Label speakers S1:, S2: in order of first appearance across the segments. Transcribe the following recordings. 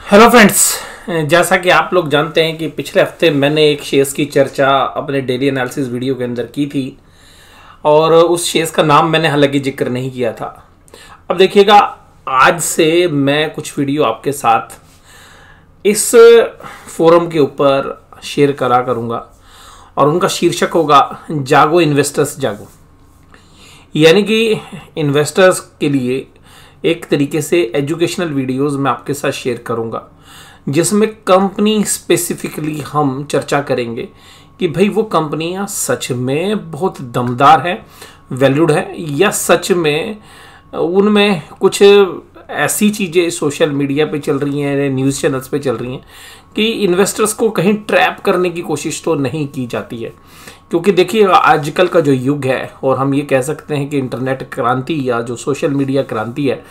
S1: Hello friends, जैसा कि आप लोग जानते हैं कि पिछले हफ्ते मैंने एक शेयर्स की चर्चा अपने डेली एनालिसिस वीडियो के अंदर की थी और उस शेयर्स का नाम मैंने हालांकि जिक्र नहीं किया था। अब देखिएगा, आज से मैं कुछ वीडियो आपके साथ इस फोरम के ऊपर शेयर करूंगा और उनका शीर्षक होगा जागो इन्वेस्टर्स जागो। यानी कि इन्वेस्टर्स के लिए एक तरीके से एजुकेशनल वीडियोस मैं आपके साथ शेयर करूंगा, जिसमें कंपनी स्पेसिफिकली हम चर्चा करेंगे कि भाई वो कंपनियां सच में बहुत दमदार है, वैल्यूड है, या सच में उनमें कुछ ऐसी चीज़ें सोशल मीडिया पे चल रही हैं, न्यूज़ चैनल्स पे चल रही हैं कि इन्वेस्टर्स को कहीं ट्रैप करने की कोशिश तो नहीं की जाती है। क्योंकि देखिए, आजकल का जो युग है, और हम ये कह सकते हैं कि इंटरनेट क्रांति या जो सोशल मीडिया क्रांति है,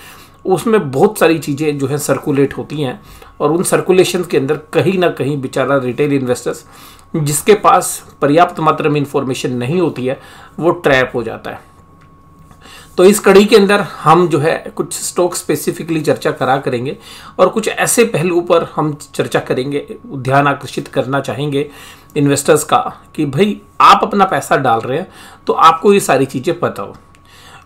S1: उसमें बहुत सारी चीज़ें जो है सर्कुलेट होती हैं और उन सर्कुलेशन के अंदर कहीं ना कहीं बेचारा रिटेल इन्वेस्टर्स जिसके पास पर्याप्त मात्रा में इंफॉर्मेशन नहीं होती है, वो ट्रैप हो जाता है। तो इस कड़ी के अंदर हम जो है कुछ स्टॉक स्पेसिफिकली चर्चा करेंगे और कुछ ऐसे पहलू पर हम चर्चा करेंगे, ध्यान आकर्षित करना चाहेंगे इन्वेस्टर्स का कि भाई आप अपना पैसा डाल रहे हैं तो आपको ये सारी चीज़ें पता हो।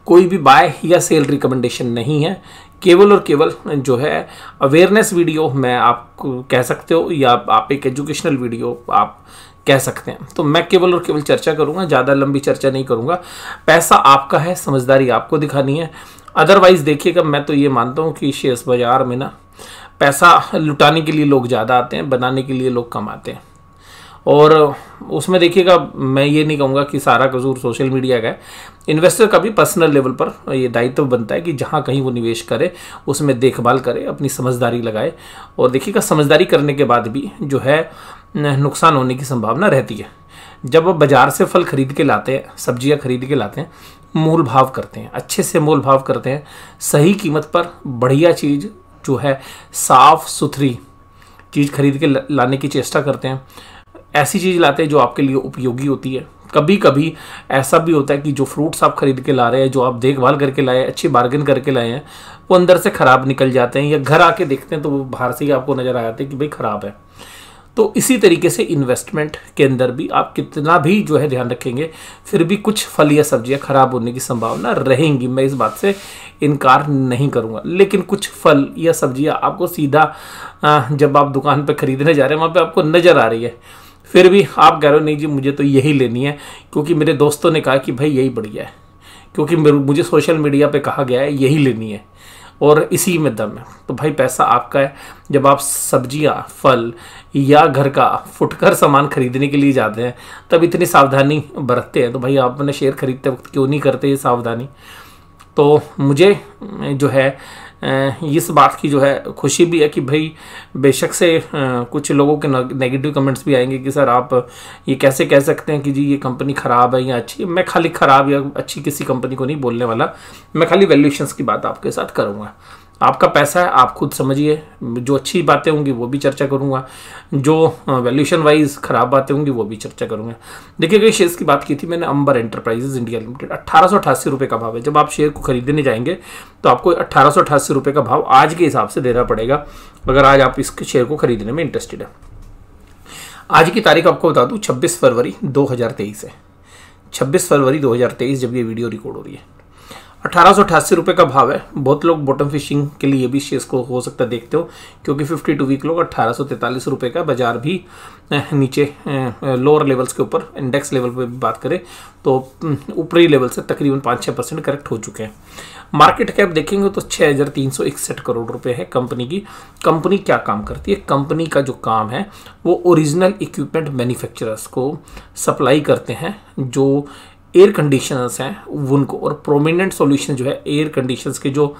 S1: कोई भी बाय या सेल रिकमेंडेशन नहीं है, केवल और केवल जो है अवेयरनेस वीडियो मैं आपको कह सकते हो, या आप एक एजुकेशनल वीडियो आप कह सकते हैं। तो मैं केवल और केवल चर्चा करूंगा, ज़्यादा लंबी चर्चा नहीं करूंगा। पैसा आपका है, समझदारी आपको दिखानी है। अदरवाइज देखिएगा, मैं तो ये मानता हूँ कि शेयर्स बाजार में ना पैसा लुटाने के लिए लोग ज़्यादा आते हैं, बनाने के लिए लोग कम आते हैं। और उसमें देखिएगा, मैं ये नहीं कहूँगा कि सारा कसूर सोशल मीडिया का है। इन्वेस्टर का भी पर्सनल लेवल पर ये दायित्व बनता है कि जहाँ कहीं वो निवेश करे उसमें देखभाल करे, अपनी समझदारी लगाए। और देखिएगा, समझदारी करने के बाद भी जो है नुकसान होने की संभावना रहती है। जब वो बाजार से फल खरीद के लाते हैं, सब्जियां खरीद के लाते हैं, मोल भाव करते हैं, अच्छे से मोल भाव करते हैं, सही कीमत पर बढ़िया चीज़ जो है साफ सुथरी चीज़ खरीद के लाने की चेष्टा करते हैं। ऐसी चीज़ लाते हैं जो आपके लिए उपयोगी होती है। कभी कभी ऐसा भी होता है कि जो फ्रूट्स आप खरीद के ला रहे हैं, जो आप देखभाल करके लाए, अच्छी बार्गेन करके लाए हैं, वो अंदर से ख़राब निकल जाते हैं, या घर आके देखते हैं तो वो बाहर से ही आपको नज़र आ जाते हैं कि भाई ख़राब है। तो इसी तरीके से इन्वेस्टमेंट के अंदर भी आप कितना भी जो है ध्यान रखेंगे, फिर भी कुछ फल या सब्जियां खराब होने की संभावना रहेंगी। मैं इस बात से इनकार नहीं करूंगा। लेकिन कुछ फल या सब्जियां आपको सीधा जब आप दुकान पे खरीदने जा रहे हैं, वहाँ पे आपको नज़र आ रही है, फिर भी आप कह रहे हो नहीं जी मुझे तो यही लेनी है क्योंकि मेरे दोस्तों ने कहा कि भाई यही बढ़िया है, क्योंकि मुझे सोशल मीडिया पे कहा गया है यही लेनी है और इसी में दम है। तो भाई पैसा आपका है। जब आप सब्जियां, फल या घर का फुटकर सामान खरीदने के लिए जाते हैं, तब इतनी सावधानी बरतते हैं, तो भाई आप अपने शेयर खरीदते वक्त क्यों नहीं करते ये सावधानी। तो मुझे जो है इस बात की जो है खुशी भी है कि भाई बेशक से कुछ लोगों के नेगेटिव कमेंट्स भी आएंगे कि सर आप ये कैसे कह सकते हैं कि जी ये कंपनी ख़राब है या अच्छी। मैं खाली ख़राब या अच्छी किसी कंपनी को नहीं बोलने वाला, मैं खाली वैल्यूएशंस की बात आपके साथ करूँगा। आपका पैसा है, आप खुद समझिए। जो अच्छी बातें होंगी वो भी चर्चा करूंगा, जो वैल्यूएशन वाइज खराब बातें होंगी वो भी चर्चा करूंगा। देखिए, कई शेयर्स की बात की थी मैंने, अंबर एंटरप्राइजेज इंडिया लिमिटेड 1888 रुपये का भाव है। जब आप शेयर को खरीदने जाएंगे तो आपको 1888 रुपये का भाव आज के हिसाब से देना पड़ेगा, अगर आज आप इस शेयर को खरीदने में इंटरेस्टेड है। आज की तारीख आपको बता दूँ 26 फरवरी 2023 है। 26 फरवरी 2023 जब ये वीडियो रिकॉर्ड हो रही है, 1888 रुपये का भाव है। बहुत लोग बॉटम फिशिंग के लिए भी शेयर्स को हो सकता है देखते हो, क्योंकि 52 वीक लोग 1843 रुपये का, बाजार भी नीचे लोअर लेवल्स के ऊपर, इंडेक्स लेवल पे भी बात करें तो ऊपरी लेवल से तकरीबन 5-6% करेक्ट हो चुके हैं। मार्केट कैप देखेंगे तो 6361 करोड़ रुपए है कंपनी की। कंपनी क्या काम करती है? कंपनी का जो काम है वो ओरिजिनल इक्विपमेंट मैन्युफैक्चरर्स को सप्लाई करते हैं, जो एयर कंडीशनर्स हैं उनको, और प्रोमिनेंट सॉल्यूशन जो है एयर कंडीशनर्स के जो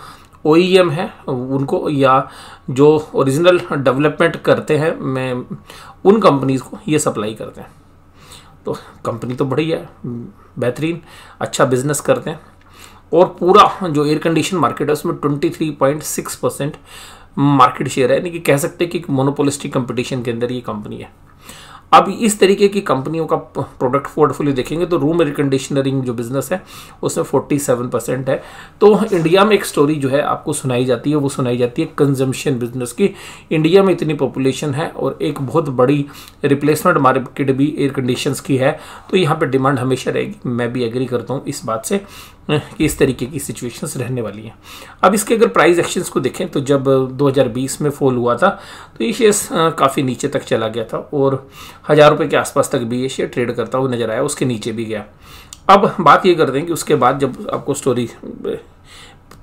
S1: OEM है उनको, या जो ओरिजिनल डेवलपमेंट करते हैं मैं उन कंपनीज को ये सप्लाई करते हैं। तो कंपनी तो बढ़िया है, बेहतरीन, अच्छा बिजनेस करते हैं। और पूरा जो एयर कंडीशन मार्केट है उसमें 23.6% मार्केट शेयर है, यानी कि कह सकते हैं कि मोनोपोलिस्टिक कंपटीशन के अंदर ये कंपनी है। अब इस तरीके की कंपनियों का प्रोडक्ट पोर्टफोलियो देखेंगे तो रूम एयर कंडीशनरिंग जो बिजनेस है उसमें 47% है। तो इंडिया में एक स्टोरी जो है आपको सुनाई जाती है, वो सुनाई जाती है कंजम्पशन बिजनेस की। इंडिया में इतनी पॉपुलेशन है और एक बहुत बड़ी रिप्लेसमेंट मार्केट भी एयर कंडीशंस की है, तो यहाँ पे डिमांड हमेशा रहेगी। मैं भी एग्री करता हूँ इस बात से कि इस तरीके की सिचुएशंस रहने वाली हैं। अब इसके अगर प्राइस एक्शंस को देखें तो जब 2020 में फॉल हुआ था तो ये शेयर काफ़ी नीचे तक चला गया था और 1000 रुपये के आसपास तक भी ये शेयर ट्रेड करता हुआ नजर आया, उसके नीचे भी गया। अब बात ये करते हैं कि उसके बाद जब आपको स्टोरी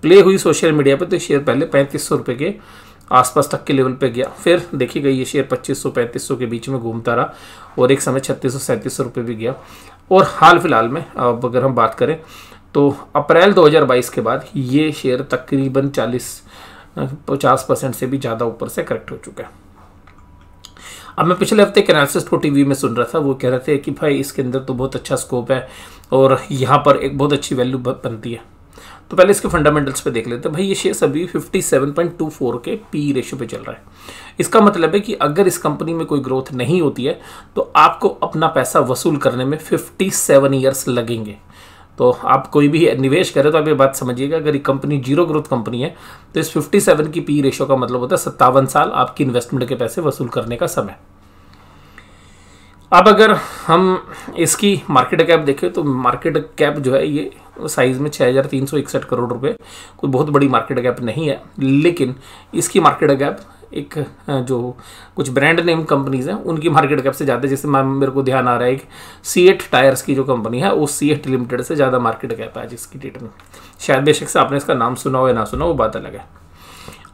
S1: प्ले हुई सोशल मीडिया पे तो शेयर पहले 3500 रुपये के आसपास तक के लेवल पे गया, फिर देखिएगा ये शेयर 2500-3500 के बीच में घूमता रहा और एक समय 3600-3700 रुपये भी गया। और हाल फिलहाल में अब अगर हम बात करें तो अप्रैल 2022 के बाद ये शेयर तकरीबन 40-50% से भी ज़्यादा ऊपर से करेक्ट हो चुका है। अब मैं पिछले हफ्ते एक एनालिसिस को टीवी में सुन रहा था, वो कह रहे थे कि भाई इसके अंदर तो बहुत अच्छा स्कोप है और यहाँ पर एक बहुत अच्छी वैल्यू बनती है। तो पहले इसके फंडामेंटल्स पे देख लेते हैं। भाई ये शेयर अभी 57.24 के पी रेशियो पे चल रहा है। इसका मतलब है कि अगर इस कंपनी में कोई ग्रोथ नहीं होती है तो आपको अपना पैसा वसूल करने में 57 ईयर्स लगेंगे। तो आप कोई भी निवेश करें तो आप ये बात समझिएगा, अगर ये कंपनी जीरो ग्रोथ कंपनी है तो इस 57 की पी रेशियो का मतलब होता है 57 साल आपकी इन्वेस्टमेंट के पैसे वसूल करने का समय। अब अगर हम इसकी मार्केट कैप देखें तो मार्केट कैप जो है ये साइज में 6361 करोड़ रुपए, कोई बहुत बड़ी मार्केट कैप नहीं है, लेकिन इसकी मार्केट कैप एक जो कुछ ब्रांड नेम कंपनीज हैं उनकी मार्केट कैप से ज़्यादा है। जैसे मेरे को ध्यान आ रहा है एक सीएट टायर्स की जो कंपनी है वो सीएट लिमिटेड से ज़्यादा मार्केट कैप है जिसकी डेट में। शायद बेशक से आपने इसका नाम सुना हो या ना सुना हो, वो बात अलग है।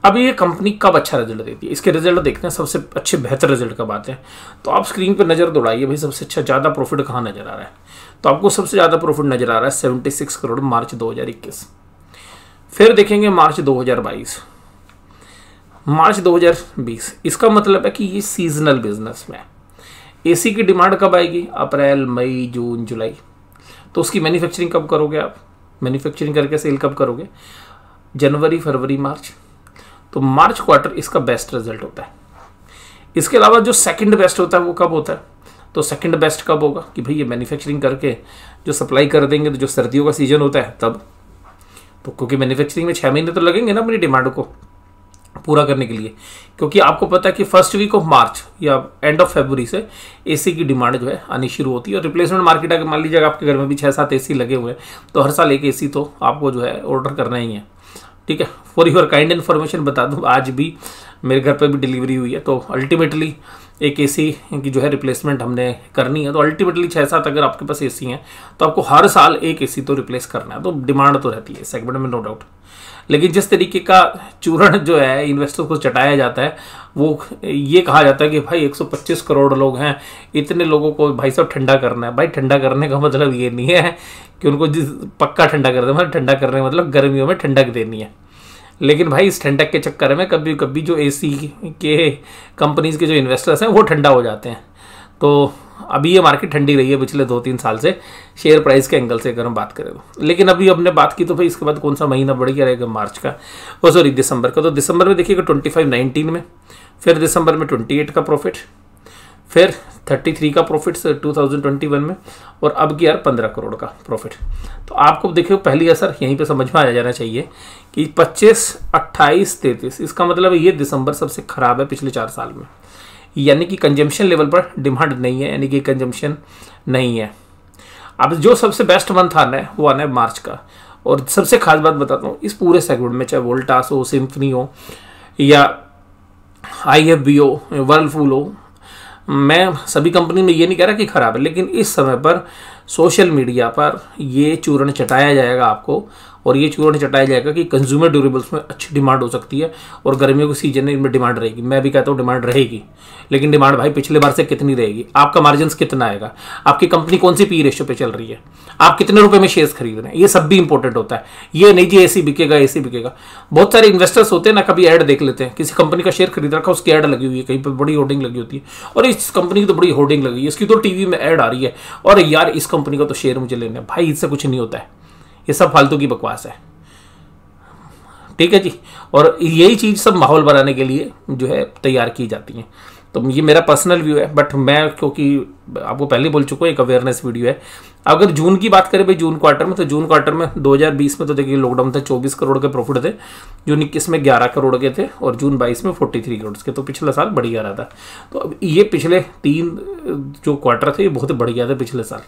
S1: अब ये कंपनी कब अच्छा रिजल्ट देती है, इसके रिजल्ट देखते हैं। सबसे अच्छे बेहतर रिजल्ट कब आते हैं तो आप स्क्रीन पर नज़र दौड़ाइए भाई, सबसे अच्छा ज़्यादा प्रॉफिट कहाँ नज़र आ रहा है। तो आपको सबसे ज़्यादा प्रॉफिट नज़र आ रहा है 76 करोड़ मार्च 2021। फिर देखेंगे मार्च 2022, मार्च 2020। इसका मतलब है कि ये सीजनल बिजनेस में एसी की डिमांड कब आएगी, अप्रैल मई जून जुलाई। तो उसकी मैन्युफैक्चरिंग कब करोगे आप, मैन्युफैक्चरिंग करके सेल कब करोगे, जनवरी फरवरी मार्च। तो मार्च क्वार्टर इसका बेस्ट रिजल्ट होता है। इसके अलावा जो सेकंड बेस्ट होता है वो कब होता है, तो सेकंड बेस्ट कब होगा कि भाई ये मैन्युफैक्चरिंग करके जो सप्लाई कर देंगे तो जो सर्दियों का सीजन होता है तब। तो क्योंकि मैन्युफैक्चरिंग में 6 महीने तो लगेंगे ना अपनी डिमांड को पूरा करने के लिए, क्योंकि आपको पता है कि फर्स्ट वीक ऑफ मार्च या एंड ऑफ फरवरी से एसी की डिमांड जो है आनी शुरू होती है। और रिप्लेसमेंट मार्केट अगर मान लीजिए आपके घर में भी 6-7 एसी लगे हुए हैं तो हर साल एक एसी तो आपको जो है ऑर्डर करना ही है। ठीक है, फॉर योर काइंड इन्फॉर्मेशन बता दूं, आज भी मेरे घर पर भी डिलीवरी हुई है। तो अल्टीमेटली एक एसी की जो है रिप्लेसमेंट हमने करनी है, तो अल्टीमेटली 6-7 अगर आपके पास एसी हैं तो आपको हर साल एक एसी तो रिप्लेस करना है। तो डिमांड तो रहती है सेगमेंट में, नो डाउट। लेकिन जिस तरीके का चूरण जो है इन्वेस्टर को चटाया जाता है, वो ये कहा जाता है कि भाई 125 करोड़ लोग हैं, इतने लोगों को भाई साहब ठंडा करना है। भाई ठंडा करने का मतलब ये नहीं है कि उनको पक्का ठंडा कर दे, मतलब ठंडा करने का मतलब गर्मियों में ठंडक देनी है। लेकिन भाई इस ठंडक के चक्कर में कभी कभी जो एसी के कंपनीज के जो इन्वेस्टर्स हैं वो ठंडा हो जाते हैं। तो अभी ये मार्केट ठंडी रही है पिछले 2-3 साल से शेयर प्राइस के एंगल से अगर हम बात करें तो। लेकिन अभी हमने बात की तो भाई इसके बाद कौन सा महीना बढ़ गया रहेगा, मार्च का, ओ सॉरी दिसंबर का। तो दिसंबर में देखिएगा 25-19 में, फिर दिसंबर में 28 का प्रॉफिट, फिर 33 का प्रॉफिट 2021 में, और अब की यार 15 करोड़ का प्रॉफिट। तो आपको देखिए पहली असर यहीं पे समझ में आ जाना चाहिए कि 25, 28, 33, इसका मतलब ये दिसंबर सबसे खराब है पिछले 4 साल में। यानी कि कंजम्पशन लेवल पर डिमांड नहीं है, यानी कि कंजम्पशन नहीं है। अब जो सबसे बेस्ट मंथ आना है वो आना है मार्च का। और सबसे खास बात बताता हूँ, इस पूरे सेगमेंट में चाहे वोल्टास हो, सिम्फनी हो या IFB हो, वर्लपूल हो, मैं सभी कंपनी में ये नहीं कह रहा कि खराब है, लेकिन इस समय पर सोशल मीडिया पर ये चूर्ण चटाया जाएगा आपको, और ये चूर्ण चटाया जाएगा कि कंज्यूमर ड्यूरेबल्स में अच्छी डिमांड हो सकती है और गर्मियों के सीजन में इनमें डिमांड रहेगी। मैं भी कहता हूँ डिमांड रहेगी, लेकिन डिमांड भाई पिछले बार से कितनी रहेगी, आपका मार्जिन कितना आएगा, आपकी कंपनी कौन सी पी रेशियो पे चल रही है, आप कितने रुपए में शेयर्स खरीद रहे हैं, ये सब भी इंपॉर्टेंट होता है। ये नहीं जी एसी बिकेगा, एसी बिकेगा। बहुत सारे इन्वेस्टर्स होते हैं ना, कभी ऐड देख लेते हैं, किसी कंपनी का शेयर खरीद रखा, उसकी ऐड लगी हुई है, कहीं पर बड़ी होर्डिंग लगी होती है, और इस कंपनी की तो बड़ी होर्डिंग लगी है, इसकी तो टीवी में ऐड आ रही है, और यार इस कंपनी का तो शेयर मुझे लेना है। भाई इससे कुछ नहीं होता है, ये सब फालतू की बकवास है। ठीक है जी, और यही चीज़ सब माहौल बनाने के लिए जो है तैयार की जाती हैं। तो ये मेरा पर्सनल व्यू है, बट मैं क्योंकि आपको पहले बोल चुका हूँ एक अवेयरनेस वीडियो है। अगर जून की बात करें भाई जून क्वार्टर में, तो जून क्वार्टर में 2020 में तो देखिए लॉकडाउन था, 24 करोड़ के प्रॉफिट थे, जून 21 में 11 करोड़ के थे, और जून 22 में 43 करोड़ के। तो पिछला साल बढ़िया रहा था। तो अब ये पिछले 3 जो क्वार्टर थे ये बहुत बढ़िया थे पिछले साल,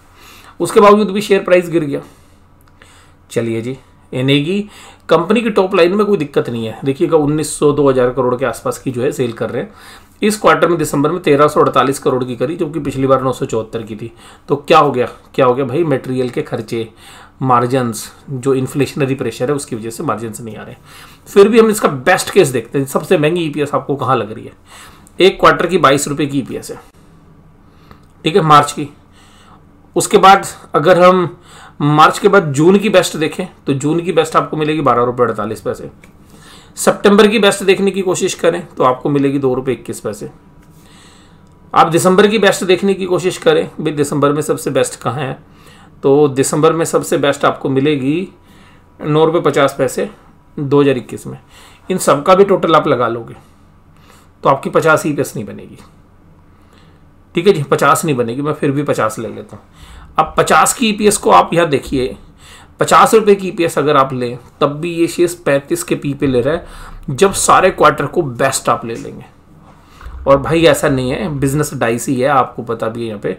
S1: उसके बावजूद भी शेयर प्राइस गिर गया। चलिए जी, यानी कि कंपनी की टॉप लाइन में कोई दिक्कत नहीं है। देखिएगा 1900-2000 करोड़ के आसपास की जो है सेल कर रहे हैं। इस क्वार्टर में दिसंबर में 1348 करोड़ की करी, जो कि पिछली बार 974 की थी। तो क्या हो गया भाई, मटेरियल के खर्चे, मार्जिन्स, जो इन्फ्लेशनरी प्रेशर है उसकी वजह से मार्जिन्स नहीं आ रहे। फिर भी हम इसका बेस्ट केस देखते हैं। सबसे महंगी ईपीएस आपको कहाँ लग रही है? एक क्वार्टर की 22 रुपये की ईपीएस है, ठीक है, मार्च की। उसके बाद अगर हम मार्च के बाद जून की बेस्ट देखें तो जून की बेस्ट आपको मिलेगी 12 रुपये 48 पैसे। सितंबर की बेस्ट देखने की कोशिश करें तो आपको मिलेगी 2 रुपये 21 पैसे। आप दिसंबर की बेस्ट देखने की कोशिश करें, भाई दिसंबर में सबसे बेस्ट कहाँ है, तो दिसंबर में सबसे बेस्ट आपको मिलेगी 9 रुपये 50 पैसे 2021 में। इन सब का भी टोटल आप लगा लोगे तो आपकी 50 ईपीएस नहीं बनेगी, ठीक है जी, 50 नहीं बनेगी। मैं फिर भी 50 ले लेता हूँ। अब 50 की ईपीएस को आप यहाँ देखिए, 50 रुपये की ईपीएस अगर आप लें तब भी ये शेयर 35 के पी पे ले रहा है, जब सारे क्वार्टर को बेस्ट आप ले लेंगे। और भाई ऐसा नहीं है, बिजनेस डाइसी है, आपको पता भी है। यहाँ पे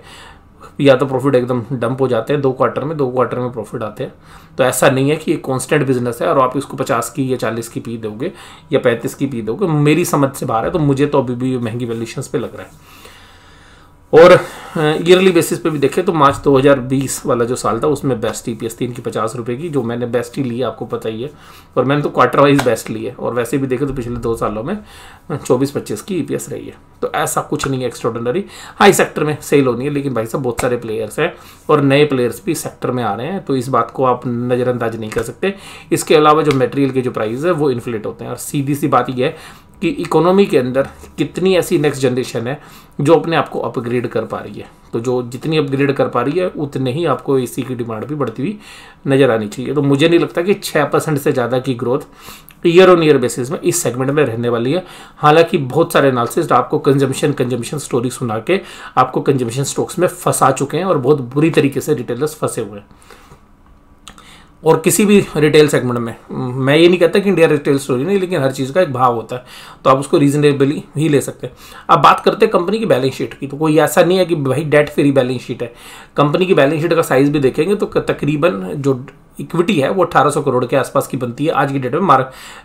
S1: या तो प्रॉफिट एकदम डंप हो जाते हैं 2 क्वार्टर में प्रॉफिट आते हैं। तो ऐसा नहीं है कि ये कॉन्स्टेंट बिजनेस है और आप इसको 50 की या 40 की पी दोगे या 35 की पी दोगे, मेरी समझ से बाहर है। तो मुझे तो अभी भी महंगी वैल्यूएशंस पे लग रहा है। और ईयरली बेसिस पे भी देखें तो मार्च 2020 वाला जो साल था उसमें बेस्ट ईपीएस 3 की 50 रुपये की, जो मैंने बेस्ट ही ली है, आपको पता ही है। और मैंने तो क्वार्टर वाइज बेस्ट ली है। और वैसे भी देखें तो पिछले 2 सालों में 24-25 की ईपीएस रही है। तो ऐसा कुछ नहीं है एक्स्ट्राऑर्डिनरी। हाँ, इस सेक्टर में सेल होनी है, लेकिन भाई साहब बहुत सारे प्लेयर्स हैं और नए प्लेयर्स भी सेक्टर में आ रहे हैं, तो इस बात को आप नज़रअंदाज नहीं कर सकते। इसके अलावा जो मटेरियल के जो प्राइस है वो इन्फ्लेट होते हैं। और सीधी सी बात यह है कि इकोनॉमी के अंदर कितनी ऐसी नेक्स्ट जनरेशन है जो अपने आप को अपग्रेड कर पा रही है। तो जो जितनी अपग्रेड कर पा रही है उतने ही आपको एसी की डिमांड भी बढ़ती हुई नजर आनी चाहिए। तो मुझे नहीं लगता कि 6% से ज़्यादा की growth year on year basis में इस सेगमेंट में रहने वाली है। हालांकि बहुत सारे एनालिसिस्ट आपको कंजम्पशन स्टोरी सुना के आपको कंजम्पशन स्टॉक्स में फंसा चुके हैं और बहुत बुरी तरीके से रिटेलर्स फंसे हुए हैं। और किसी भी रिटेल सेगमेंट में, मैं ये नहीं कहता कि इंडिया रिटेल स्टोरी नहीं, लेकिन हर चीज़ का एक भाव होता है, तो आप उसको रीजनेबली ही ले सकते हैं। अब बात करते हैं कंपनी की बैलेंस शीट की, तो कोई ऐसा नहीं है कि भाई डेट फ्री बैलेंस शीट है। कंपनी की बैलेंस शीट का साइज भी देखेंगे तो तकरीबन जो इक्विटी है वो 1800 करोड़ के आसपास की बनती है आज की डेट में,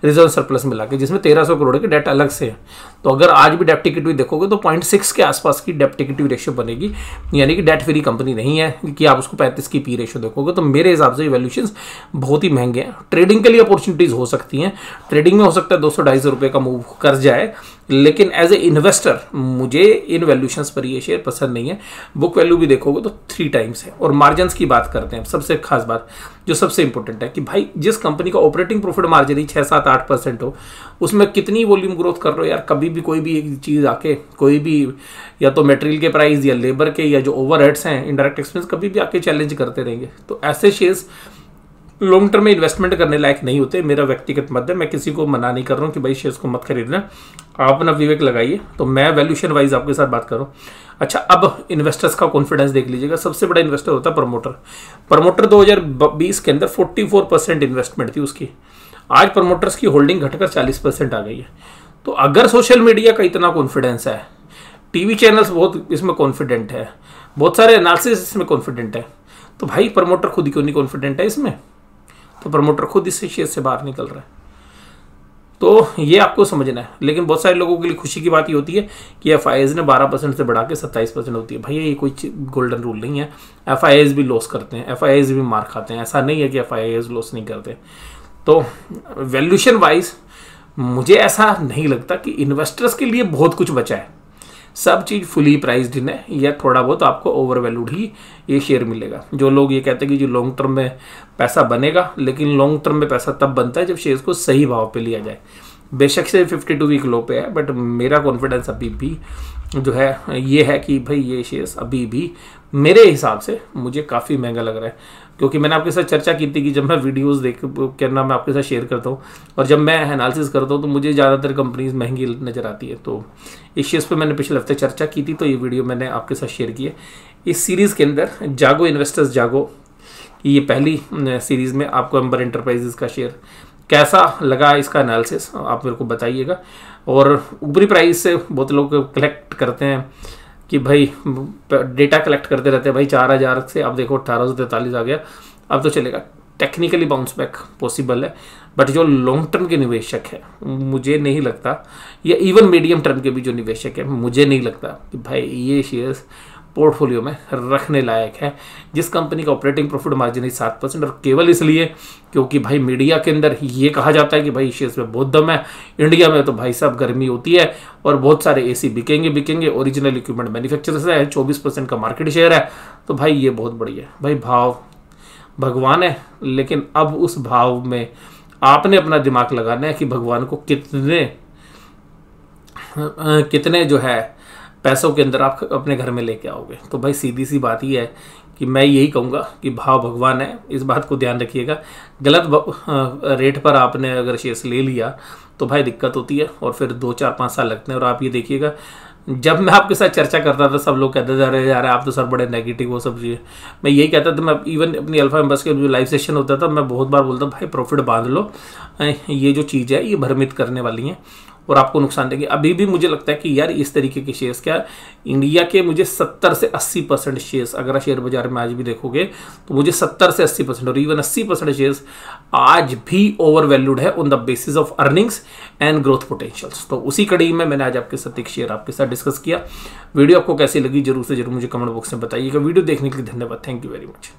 S1: रिजर्व सरप्लस मिला के, जिसमें 1300 करोड़ की डेट अलग से है। तो अगर आज भी डेप्ट इक्विटी देखोगे तो 0.6 के आसपास की डेप्ट इक्विटी रेशियो बनेगी, यानी कि डेट फ्री कंपनी नहीं है कि आप उसको 35 की पी रेशियो देखोगे। तो मेरे हिसाब से ये वैल्यूएशंस बहुत ही महंगे हैं। ट्रेडिंग के लिए अपॉर्चुनिटीज हो सकती हैं, ट्रेडिंग में हो सकता है 200-250 रुपये का मूव कर जाए, लेकिन एज ए इन्वेस्टर मुझे इन वैल्यूएशंस पर ये शेयर पसंद नहीं है। बुक वैल्यू भी देखोगे तो 3 टाइम्स है। और मार्जिन्स की बात करते हैं, सबसे खास बात जो सबसे इंपॉर्टेंट है कि भाई जिस कंपनी का ऑपरेटिंग प्रॉफिट मार्जिन ही 6-7-8% हो, उसमें कितनी वॉल्यूम ग्रोथ कर रहे हो यार। कभी भी कोई भी एक चीज़ आके, कोई भी या तो मटेरियल के प्राइस या लेबर के या जो ओवरहेड्स हैं, इनडायरेक्ट एक्सपेंस, कभी भी आके चैलेंज करते रहेंगे। तो ऐसे शेयर्स लॉन्ग टर्म में इन्वेस्टमेंट करने लायक नहीं होते। मेरा व्यक्तिगत मत है, मैं किसी को मना नहीं कर रहा हूँ कि भाई शेयर्स को मत खरीदना, आप अपना विवेक लगाइए। तो मैं वैल्यूएशन वाइज आपके साथ बात कर रहा हूँ। अच्छा, अब इन्वेस्टर्स का कॉन्फिडेंस देख लीजिएगा। सबसे बड़ा इन्वेस्टर होता है प्रमोटर 2020 के अंदर 44% इन्वेस्टमेंट थी उसकी। आज प्रमोटर्स की होल्डिंग घटकर 40% आ गई है। तो अगर सोशल मीडिया का इतना कॉन्फिडेंस है, टीवी चैनल्स बहुत इसमें कॉन्फिडेंट है, बहुत सारे एनालिसिस इसमें कॉन्फिडेंट है, तो भाई प्रमोटर खुद ही क्यों नहीं कॉन्फिडेंट है इसमें? तो प्रमोटर खुद इससे शेयर से बाहर निकल रहा है। तो ये आपको समझना है। लेकिन बहुत सारे लोगों के लिए खुशी की बात ये होती है कि एफआईआईज ने 12% से बढ़ा के 27% होती है। भाई ये कोई गोल्डन रूल नहीं है। एफआईआईज भी लॉस करते हैं, एफआईआईज भी मार खाते हैं। ऐसा नहीं है कि एफआईआईज लॉस नहीं करते। तो वैल्यूएशन वाइज मुझे ऐसा नहीं लगता कि इन्वेस्टर्स के लिए बहुत कुछ बचा है। सब चीज़ फुली प्राइस्ड इन है, या थोड़ा बहुत आपको ओवर वैल्यूड ही ये शेयर मिलेगा। जो लोग ये कहते हैं कि जो लॉन्ग टर्म में पैसा बनेगा, लेकिन लॉन्ग टर्म में पैसा तब बनता है जब शेयर्स को सही भाव पे लिया जाए। बेशक से 52 वीक लो पे है, बट मेरा कॉन्फिडेंस अभी भी जो है ये है कि भाई ये शेयर्स अभी भी मेरे हिसाब से मुझे काफ़ी महंगा लग रहा है। क्योंकि मैंने आपके साथ चर्चा की थी कि जब मैं वीडियोस देख करना मैं आपके साथ शेयर करता हूँ और जब मैं एनालिसिस करता हूँ तो मुझे ज़्यादातर कंपनीज महंगी नज़र आती है। तो इस शेयर्स पे मैंने पिछले हफ्ते चर्चा की थी, तो ये वीडियो मैंने आपके साथ शेयर की है। इस सीरीज़ के अंदर जागो इन्वेस्टर्स जागो, ये पहली सीरीज़ में आपको अंबर एंटरप्राइजेज का शेयर कैसा लगा, इसका एनालिसिस आप मेरे को बताइएगा। और ऊपरी प्राइस से बहुत लोग कलेक्ट करते हैं कि भाई डेटा कलेक्ट करते रहते हैं, भाई 4000 से अब देखो 1843 आ गया, अब तो चलेगा। टेक्निकली बाउंस बैक पॉसिबल है, बट जो लॉन्ग टर्म के निवेशक है मुझे नहीं लगता, या इवन मीडियम टर्म के भी जो निवेशक है मुझे नहीं लगता कि भाई ये शेयर्स पोर्टफोलियो में रखने लायक है। जिस कंपनी का ऑपरेटिंग प्रॉफिट मार्जिन है 7%, और केवल इसलिए क्योंकि भाई मीडिया के अंदर ये कहा जाता है कि भाई शेयर्स में बहुत दम है, इंडिया में तो भाई साहब गर्मी होती है और बहुत सारे एसी बिकेंगे, ओरिजिनल इक्विपमेंट मैन्युफैक्चरर्स है, 24% का मार्केट शेयर है, तो भाई ये बहुत बढ़िया है। भाई भाव भगवान है, लेकिन अब उस भाव में आपने अपना दिमाग लगाना है कि भगवान को कितने जो है पैसों के अंदर आप अपने घर में लेके आओगे। तो भाई सीधी सी बात ही है कि मैं यही कहूँगा कि भाव भगवान है, इस बात को ध्यान रखिएगा। गलत रेट पर आपने अगर शेयर्स ले लिया तो भाई दिक्कत होती है और फिर 2 4 5 साल लगते हैं। और आप ये देखिएगा, जब मैं आपके साथ चर्चा करता था सब लोग कहते थे यार आप तो सर बड़े नेगेटिव वो सब चीज़। मैं यही कहता था, मैं इवन अपनी अल्फा एम्बस के जो लाइव सेशन होता था मैं बहुत बार बोलता भाई प्रॉफिट बांध लो, ये जो चीज़ है ये भ्रमित करने वाली है और आपको नुकसान देंगे। अभी भी मुझे लगता है कि यार इस तरीके के शेयर्स, क्या इंडिया के मुझे 70 से 80% शेयर्स, अगर शेयर बाजार में आज भी देखोगे तो मुझे 70 से 80% और इवन 80% शेयर्स आज भी ओवर वैल्यूड है on the basis of earnings and growth potentials. तो उसी कड़ी में मैंने आज आपके साथ एक शेयर आपके साथ डिस्कस किया। वीडियो आपको कैसी लगी जरूर से जरूर मुझे कमेंट बॉक्स में बताइएगा। वीडियो देखने के लिए धन्यवाद। Thank you very much.